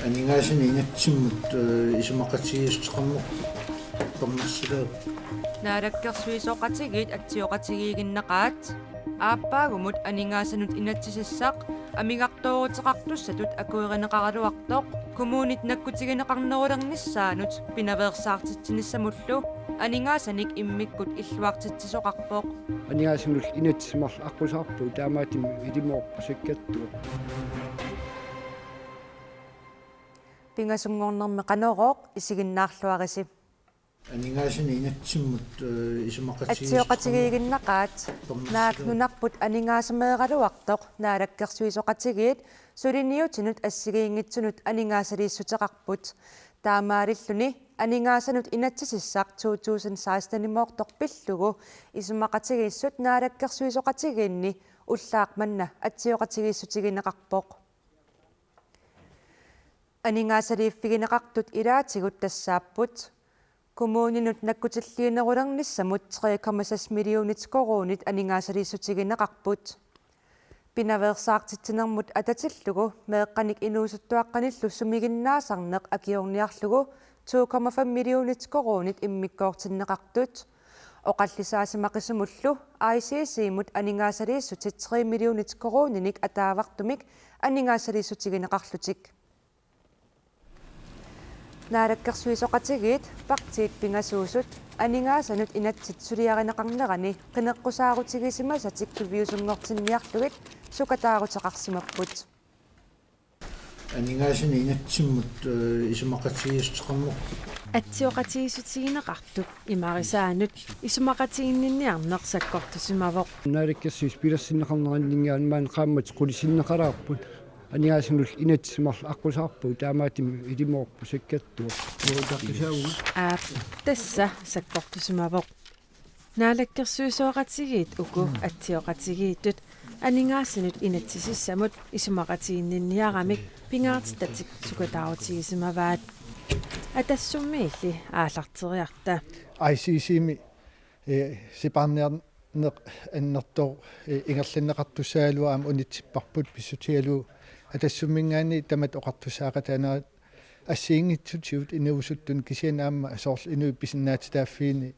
Анингаасини инатсиммут исумақатигиустеқармоқ торнарсилаа наалаккерсуисоқатигит атсиоқатигиигиннақаат ааппаагумут анингаасанут инатсисассаақ амигартоорутеқартуссатут акуеринеқаралуартоқ коммунит наккутигинеқарнерулерниссаанут пинаверсаартитсиниссамуллу анингаасаник иммиккут иллуартитсисоқарпоқ анингаасинул инатсимарла аққусаарпу таамаатим илимоорпусаккаттуа пингасунгорнерме қанорооқ исигиннаарлуариси анингаасини инатсиммут атсиоқатигиигиннақаат наакнунарпут анингаасамеералуартоқ наалаккерсуисоқатигиит сулиниутинут ассигиингитсунут анингаасалииссутеқарпут таамаалиллуни анингаасанут инатсисиссаақ 2016 пиллугу исумақатигииссут наалаккерсуисоқатигиинни уллаақманна атсиоқатигииссутигинеқарпоқ анингаасалииффигинеқартут илаатигут тассааппут коммунинут наккутиллиинерулерниссамут 3,6 миллионит коронит анингаасалииссутигинеқарпут пинаверсаартитсинермут ататиллугу меэққаник инуусуттуаққаниллу сумигиннаасарнеқ акиорниарлугу 2,5 миллионит коронит иммиккоортиннеқартут оқаллисаасимақисумуллу ICC-мут анингаасалииссутит 3 миллионит корониник атаавартумик анингаасалииссутигинеқарлутик наалаккерсуисоқатигиит партиит пингасуусут анингаасанут инатситсулиаринеқарнерани қинеққусаарутигисимасатик тувиусунгортинниарлугит сукатаарутеқарсимаппут анингаасини инатсиммут исумақатигиустеқармоқ атсиоқатигиссутигинеқартук имарисаанут исумақатигиннинниарнерсаккортусимавоқ наалаккерсуис пилассиннеқарнераннингиаанмаан qaammat qulisinneqalaarput анингаасинул инатсимарла аққусаарпу таамаатим илимоорпусаккаттуа уутаққисаагума тасса саккортусимавоқ наалаккерсуисоқатигиит уку атсиоқатигииттут анингаасинут инатсисиссамут исумақатигиннинниарамик пингаартитатик сукатаарутигисимаваат атассуммиилли аалартериарта ICC-ми сипарниарнеқ аннертоо ингерлиннеқартуссаалуаама унитсиппарпут писсутигалу атассуммингаани тамат оқартуссаақатаанаа ассиингитсутиут инуусуттун кисианаама соорл инуи писиннаатитааффиини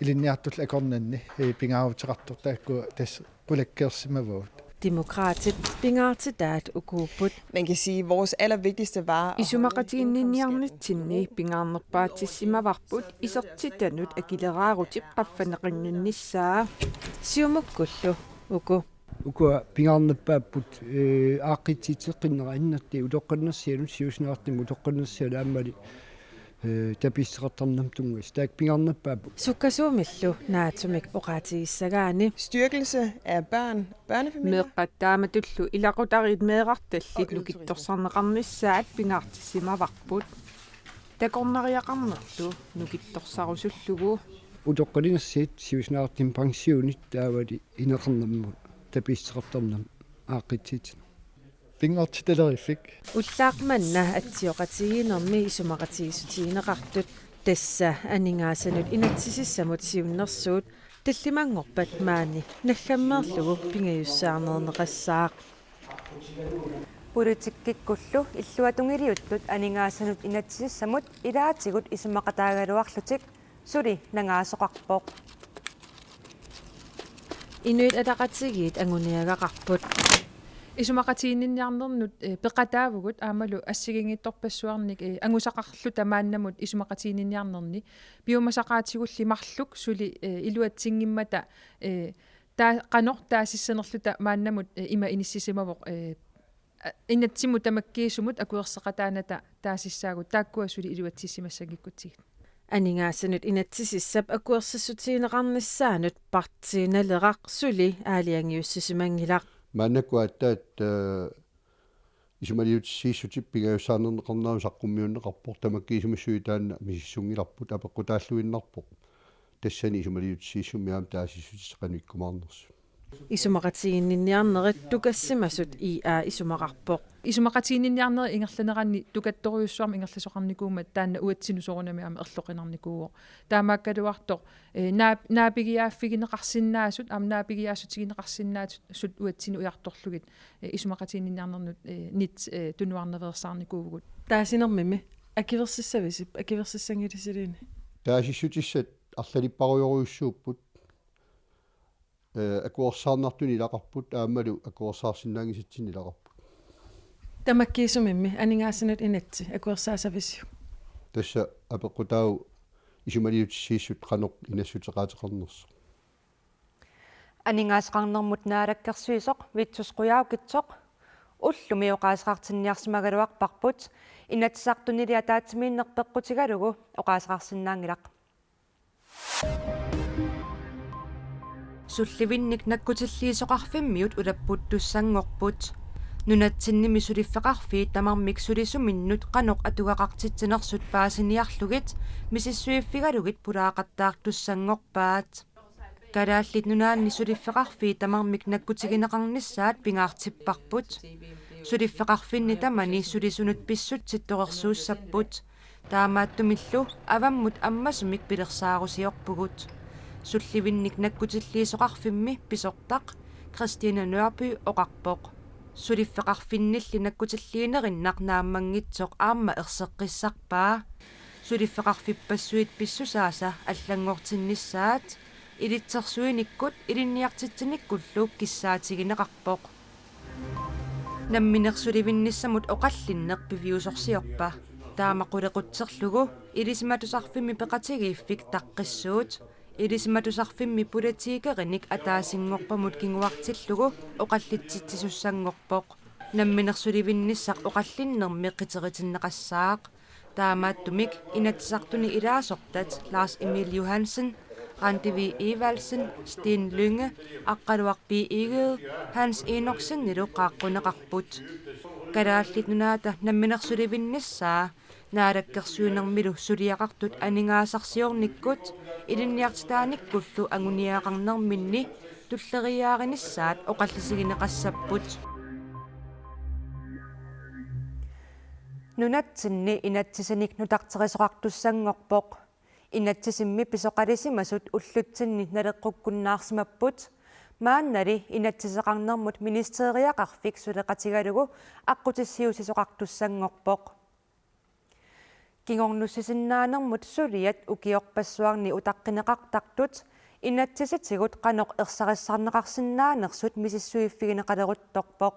илинниартул акорнанни пингаарутеқартор таакку тас пулаккерсимавуут demokratit pingaartitaat ukuupput Man kan sige, at vores allervigtigste var исумақатииннинниарнитсинни пингаарнерпаатиссимаварпут исертитанут акилераарутип qaffанеқиннунниссаа сиумуккуллу уку ukua pingaarnerpaapпут ааққитситеққиннера иннарти улоққаннерсиалун сиуснеартиму тоққаннерсиалааммали tapissaqartarnam tungas taak pingarnerpaappu sukkasuumillu naatumik oqaatigisagaani styrkelse af børnefamilier. meeqqattaamatullu ilaqutarit meeqartallit nukittorsarneqarnissaat pingaartissimavarput takornariaqarnerlu nukittorsarusullugu utoqqalinersiit siusnaartim pensionit taavali ineqarnammu tapissaqartarnam aaqqitsiit Pingartitalerik уллаақманна атсиоқатигинерми исумақатигисутигинеқартут тасса анингаасанут инатсисиссамут сиуннерсуут таллимангорпат маани налламмерлугу пингаюссаарнернеқассаақ политиккиккуллу иллуатунгилиуттут анингаасанут инатсисиссамут илаатигут исумақатаагалуарлутик сули нангаасоқарпоқ инуит атақатигиит ангуниагақарпут исумақатииннинниарнернут пеқатаавгут аамалу ассигингитторпассуарник ангусақарлу тамааннамут исумақатииннинниарнерни биумасақаатигулли марлук сули илуатсингиммата таа қанор таасиссанерлута мааннамут има иниссисимавоқ иннатсиму тамаккиисумут акуерсеқатааната таасиссаагут тааккуа сули илуатсиссимассагиккутсигит анингаасанут инатсисиссап акуерсассутиинеқарниссаанут партииналерақ сули аалиангиуссисимангилақ манакуаттаат исумалиутсииссутиппигаюссаарнернеқарнаа саққуммиуннеқарпор тамаккиисумассуитаанна мисиссунгиларпут апеққутааллуиннарпоқ тассани исумалиутсииссуммиаам таасиссутисеқануиккумаарнерсу Isumaqatiginninniarnerit tukassimmasut IA isumaqarpoq. Isumaqatiginninniarneri ingerlaneranni tukattoriussuarma ingerlasoqarnikuuma taanna uatsinusoorunami ama erloqinarnikuuo. Taamaakkaluartoq naapigiaaffigineqarsinnaasut am naapigiaassutigineqarsinnaasut uatsinu ujartorlugit isumaqatiginninniarnernut nit tunuarneversaarnikuuvugut. Taasinermimi akiversissavisi akiversissangilisirini. Taasissutissat арлалиппаруйоруйуссууппут акуорсаарнартуни илақарпут аамалу акуорсаарсиннаангисатсини илақарпут Tamakkiisumimmi aningaasinut inatsi akuersaasavisiu. тасса апеққутау исумалиутиссииссут қаноқ инассутеқаатеқарнерсо Анингаасеқарнермут наалаккерсуисоқ витсусқуяукитсоқ уллуми оқаасеқартинниарсимагалуарпарпут инатсисартунили атаатсимииннерпеққутигалугу оқаасеқарсинаангилақ. Сулливинник наккутиллиисоқарфиммиут улаппут туссангорпут нунатсинними сулиффеқарфии тамармик сулисуминнут қаноқ атугақартитсинерсут паасиниарлугит мисиссуиффигалугит пулаақаттаақ туссангорпаат калааллит нунаанни сулиффеқарфии тамармик наккутигинеқарниссаат пингаартиппарпут сулиффеқарфинни тамани сулисунут писсутситторерсууссаппут таамааттумиллу аваммут аммасумик пилерсаарусиорпугут сулливинник наккутиллиисоқарфимми писортақ Кристина Нørby оқарпоқ сулиффеқарфиннилли наккутиллиинериннақ нааммангитсоқ аама ерсеққиссарпаа сулиффеқарфиппассуит писсусааса аллангортинниссаат илитсерсуиниккут илинниартитсиниккуллук киссаатигинеқарпоқ намминерсуливинниссамут оқаллиннеқ пивиусорсиорпа таамақулеқутсерлугу илисиматусарфимми пеқатигииффик таққиссуут илисиматусарфимми политикериник атаасингорпамут кингуартиллугу оқаллитситсисуссангорпоқ намминерсуливинниссақ оқаллиннерми қитеритиннеқассаақ таамааттумик инатсартуни илаасортат Lars Emil Johansen, Randevi Evalsen, Sten Lynge, аққалуарпи игел Hans Enoksen нилу қааққунеқарпут калааллит нунаата намминерсуливинниссаа наалаккерсуинермилу сулиақартут анингаасарсиорниккут илинниартитааниккуллу агуниаақарнерминни туллериааринissaат оқаллисигинеқассаппут нунатсинни инатсисаник нутартерисоқартуссангорпоқ инатсисимми писоқалисимасут уллутсинни налеққуккуннаарсимаппут мааннали инатсисеқарнермут министериақарфик сулеқатигалугу аққутиссиусисоқартуссангорпоқ кингорнуссисиннаанермут сулиат укиорпассуарни утаққинеқартартут инатсисатигут қаноқ ерсариссарнеқарсинаанерсут мисиссуиффигинеқалерутторпоқ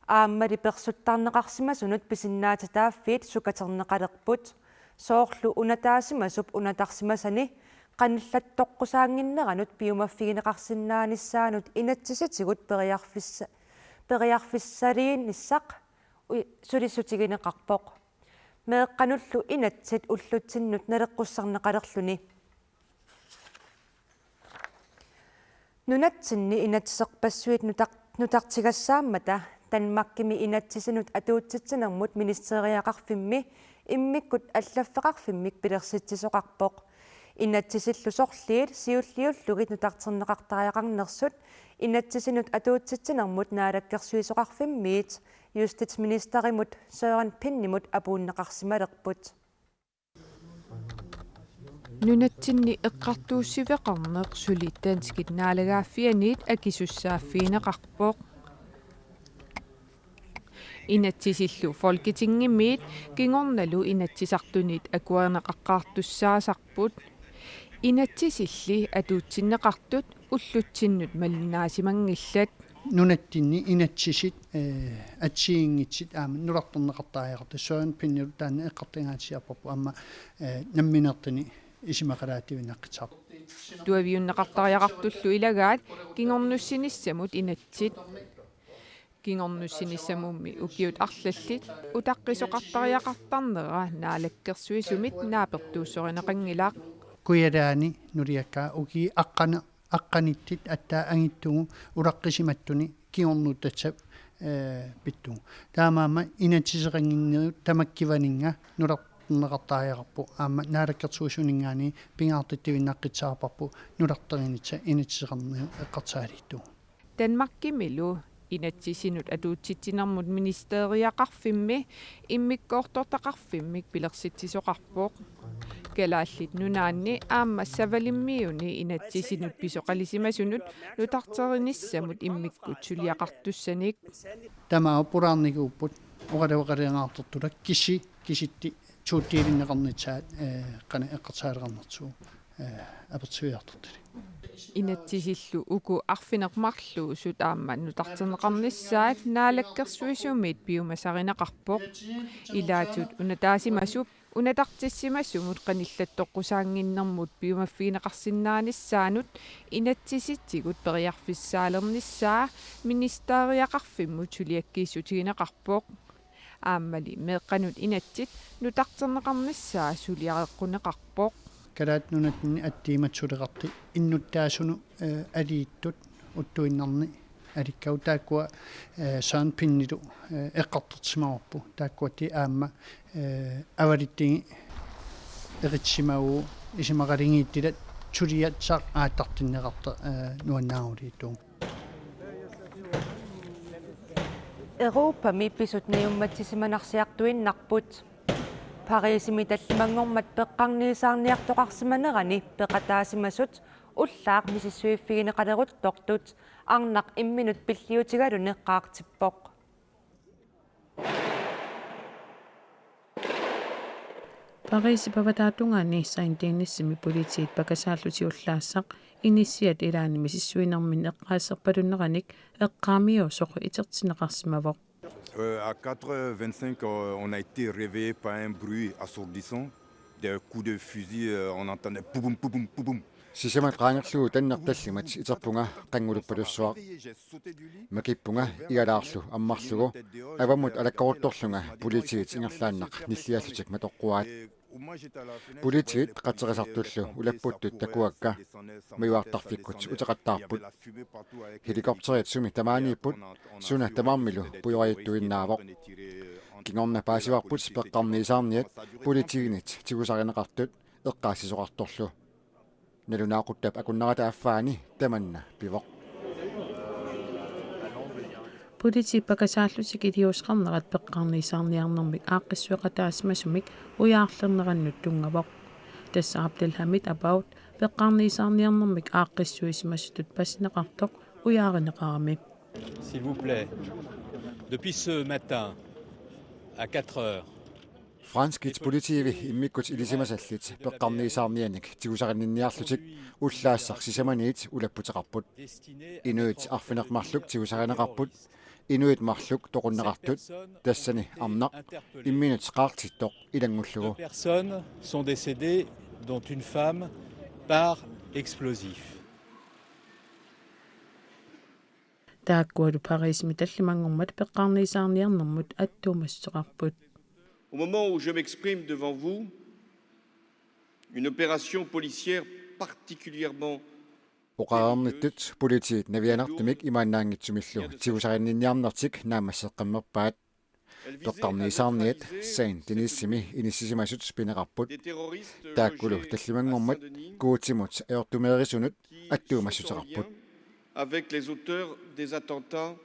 ааммали персуттарнеқарсимасунут писиннаататааффиит сукатернеқалерпут соорлу унатаасимасуп унатарсимасани қаниллаттоққусаангиннеранут пиумаффигинеқарсинааниссаанут инатсисатигут периарфиссалиинниссақ сулиссутигинеқарпоқ меэққануллу инатсит уллутсиннут налеққуссарнеқалерлүни нунатсинни инатсеқпассуит нутартигассааммата танмаккими инатсисинут атуутситсинермут министериақарфимми иммиккут аллаффеқарфиммик пилерситсисоқарпоқ инатсисиллу сорлиит сиуллиуллугит нутартернеқартариақарнерсут инатсисинут атуутситсинермут наалаккерсуисоқарфиммиит юстitsministerimut Søren Pinnimut апууннеқарсималерпут нунатсинни эққартууссивеқарнеқ сули таанскит наалагааффианиит акисуссааффиинеқарпоқ инатсисиллу фолкитингиммиит кингорналу инатсисартунит акуернеқаққартуссаасарпут инатсисилли атуутсиннеқартут уллутсиннут малиннаасимангиллат нунаттинни инатсисит атсиингитсит аама нуларторнеқартаариақарта Søren Pinnimut таана эққартингаатсиарпарпу аама намминертини исимақалаативинаққитсар туавиуннеқартариақартуллу илагаат кингорнуссиниссамут инатсит кингорнуссиниссамумми укиут арлаллит утаққисоқартариақартарнера наалаккерсуисумит наапертууссоринеқангилаақ куядаани нулиаккаа уки аққаниттит аттаа ангиттугу улаққисиматтуни киорнуттатсап питтугу таамаама инатсисеқангиннерут тамаккиванинга нунартуннеқартаариақарпу аама наалаккертуусунингаани пингаартиттивиннаққитсаарпарпу нулартеринитса инитсеқарни эққартаалитту Danmarkimmilu inatsisinut atuutsitsinarmut ministeriaqarfimmi immikkoortortaqarfimmik pilersitsisoqarpoq kalaallit nunaanni aamma savalimmiuni inatsisinut pisoqalisimasunut nutarterinissamut immikkut suliaqartussanik тамаа пулаарникууппут оqalавеқалиангаартортула киситти чуутtiilinneqarnitsaat qana эққартаалеқарнэртуу апертуиартортали inatsisillu uku arfinermarlu sut aamma nutarterneqarnissaat naalakkersuisumiit piumasarineqarpoq ilaatut unataasimassup unatartissimassumut qanillattoqqusaanginnermut piumaffiineqarsinnaanissaanut inatsisitsigut periarfissaalernissaa ministeriaqarfimmut suliakkiissutigineqarpoq aammali meeqqanut inatsit nutarterneqarnissaa suliareqquneqarpoq калаат нунатни аттииматсулеқарти иннуттаасуну алииттут уттуиннарни аликкау тааккуа саан пиннилу эққартертимаварпу тааккуати аама авалиттиги эритсимагу исимақалингииттилат сулиатсаа ааттартиннеқарта нуаннаагулииттуу Europa мипписут ниумматсисиманарсиартуиннарпут Парисими таллимангормат пеққарниисаарниартоқарсиманерани пеқатаасимасут уллаақ мисиссуиффигинеқалерут тортут арнақ имминут пиллиутигалуне қаартиппоқ Париси паватаатунгаани саинтиинниссими политиит пакасааллутиуллаассақ иниссиат илаани мисиссуинермин эққаассерпалуннераник эққаамиу соқу итертинеқарсимавоқ À 4h25, on a été réveillé par un bruit assourdissant, des coups de fusil, on entendait pouboum, pouboum, pouboum. Сисемат qaangerlugu tannertallimat iterpunga qannguluppalussuaq makippunga igalaarslu ammarlugu avamut alakkoruttorlunga politiit ingerlaannaq nilliallutik matoqquaat politiit qaterisartullu ulapputtut takuakka mayuartarfikkut uteqattaarput helikopteriit sumi tamaaniipput suna tamarmilu pujoriittuinnaavoq kingorna paasivarput peqqarniisaarniat politiiginit tigusarineqartut eqqaassisoqartorlu nalunaaquttab akunnarata affaani tamanna pivoq Politi pakasaallutik iliusqarnerat peqqarniisaarniarnermik aaqqissueqataasimasumik uyaarlernerannut tungavoq tassaarplalhamit about peqqarniisaarniarnermik aaqqissuisimassutut passineqartoq uyaarineqarami S'il vous plaît, depuis ce matin à 4 heures Franskit politiivi immikkut ilisimasallit peqqarniisaarnianik tigusarininniarlutik ullaassaq sisamaniit ulapputeqarput inuit arfinermarluk tigusarineqarput inuit marluk toqunneqartut tassani arnaq imminut qaartittoq ilangullugu personnes sont décédées dont une femme par explosif. тааккуалу парисми таллимангормат пеққарниисаарниарнэрмут аттуумассоқарпут Au moment où je m'exprime devant vous, une opération policière particulièrement oqaarnittut politiit navianartumik imaannaangitsumillu tigusarininniarnertik naamassеққаммерпаат peqqarniisaarniat sain tinissimi inissisimasut spineqarput taakkulu tallimangormat kuutimut eortumeerisunut attuumassuteqarput avec les auteurs des attentats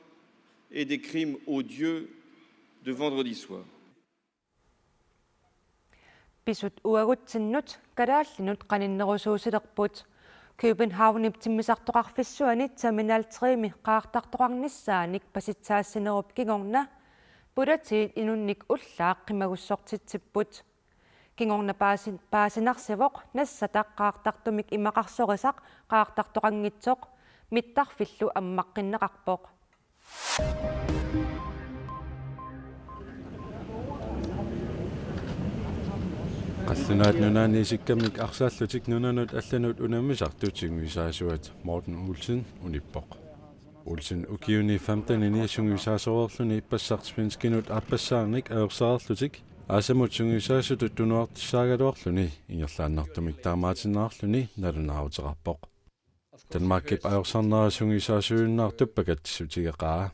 et des crimes odieux de vendredi soir. Pisut uaguttinnut kalaallинут qaninnerusuusilerput Københavnip timmisartoqarfissuanit terminal 3mi qaartartoqarnissaanik pasitsaassinerup kingorna pulatiit inunnik ullaaq qimagussortitsipput kingorna paasinarsivoq nassataq qaartartumik imaqarsorisaq qaartartoqanngitsoq mittarfillu ammaqqinneqarpoq Qallunaat nunaani sikkamnik arsaalllutik nunanut allanut unammisartutinguisaasuat Morten Olsen unippoq. Olsen ukiuni 15 iniasunguisaasorerluni ippassartisminskinut appassaarnik aorsaarlutik aasamut sunguisaasutut tunuartissaaгаluarluni ingerlaannartumik taamaatinnaarluni nalunaaruteqarpoq. Danmarkip aorsarnerasunguisaasuunnaartuppakat sutigeqaa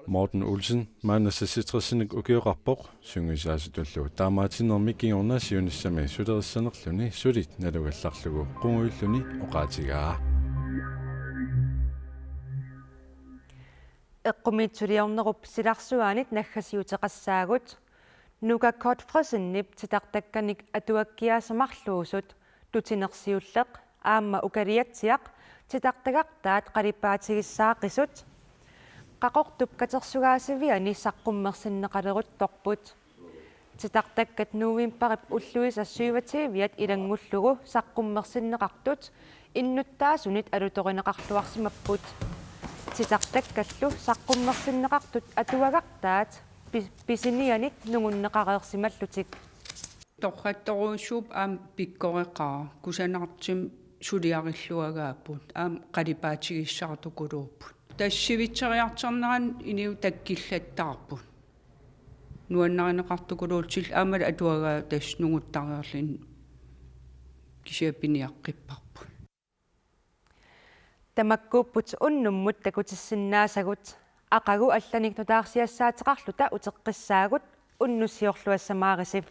Morten Olsen maannassasitrassinnik ukiuqarpoq sungisaasutullu taamaatinermi kingornaasiunissami sulerissanerluni sulit nalugallarlugu qunguilluni oqaatigaa eqqumiitsuliornerup silarsuaanit naggasiuteqassaagut nukakkot fresinnip titaqtakkanik atuakkiaasamarluusut tutinersiulleq aamma ukaliatsiaq titaqtagaqtaat qalippaatigissaaqisut qaqortup katersugaasiviani saqqummersinneqalerut torput titaqtakkat nuuimparip ulluisassuivatiiviat ilangullugu saqqummersinneqartut innutaasunit alutorineqarluarsimapput titaqtakkallu saqqummersinneqartut atuagaqtaat pisinianik nungunneqareersimallutik torrattoruussuup aam pikkoreqaa kusanartim suliarilluagaaput aam qalipaatigissartukuluupput тассивитсериартернеран иниу таккиллаттаарпут нуаннаринеқартукулуутсил аамал атуагаа тас нугуттариерлин кисиаппиниаққиппарпут тамаккууппут уннуммут такутиссиннаасагут ақагу алланик нутаарсиассаатеқарлута утеққиссаагут уннуссиорлуассамаарисип